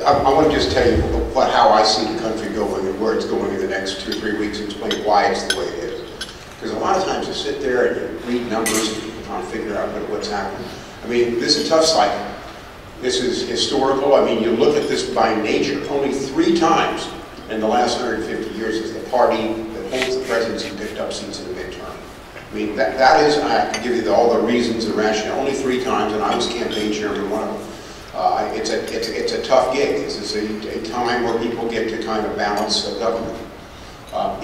I want to just tell you how I see the country going and where it's going in the next 2 or 3 weeks and explain why it's the way it is. Because a lot of times you sit there and you read numbers and you're trying to figure out what's happening. I mean, this is a tough cycle. This is historical. I mean, you look at this by nature. Only 3 times in the last 150 years has the party that holds the presidency picked up seats in the midterm. I mean, that is, I can give you all the reasons and rationale. Only 3 times, and I was campaign chairman one of them. It's a tough gig. This is a time where people get to kind of balance government.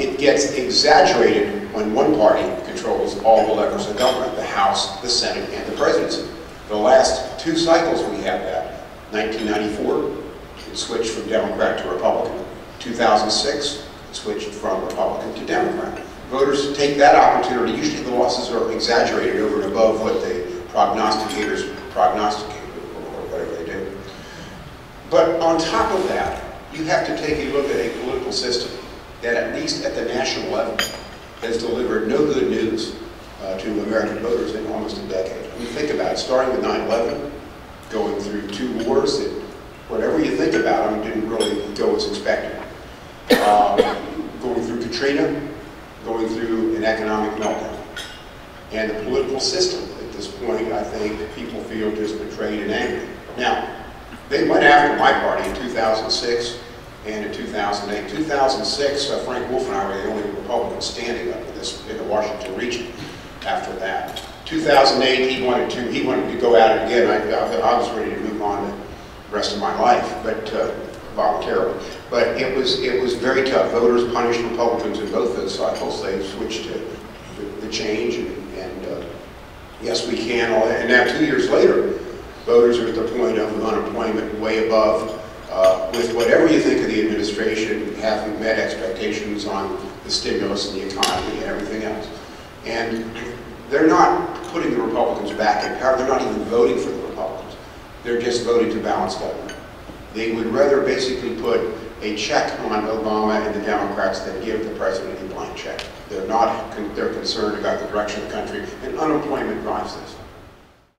It gets exaggerated when one party controls all the levers of government, the House, the Senate, and the presidency. The last 2 cycles we had that. 1994, it switched from Democrat to Republican. 2006, it switched from Republican to Democrat. Voters take that opportunity. Usually the losses are exaggerated over and above what the prognosticators prognosticate, or whatever they do. But on top of that, you have to take a look at a political system that, at least at the national level, has delivered no good news to American voters in almost a decade. I mean, think about it, starting with 9/11, going through 2 wars that, whatever you think about them, didn't really go as expected. Going through Katrina, going through an economic meltdown. And the political system, at this point, I think people feel just betrayed and angry. Now, they went after my party in 2006 and in 2008. 2006, Frank Wolf and I were the only Republicans standing up in the Washington region after that. 2008, he wanted to go at it again. I was ready to move on the rest of my life, but voluntarily. But it was very tough. Voters punished Republicans in both those cycles. They switched to the change and yes, we can. And now 2 years later, voters are at the point of unemployment way above. With whatever you think of the administration, haven't met expectations on the stimulus and the economy and everything else. And they're not putting the Republicans back in power. They're not even voting for the Republicans. They're just voting to balance government. They would rather basically put a check on Obama and the Democrats than give the president a blank check. They're concerned about the direction of the country, and unemployment drives this.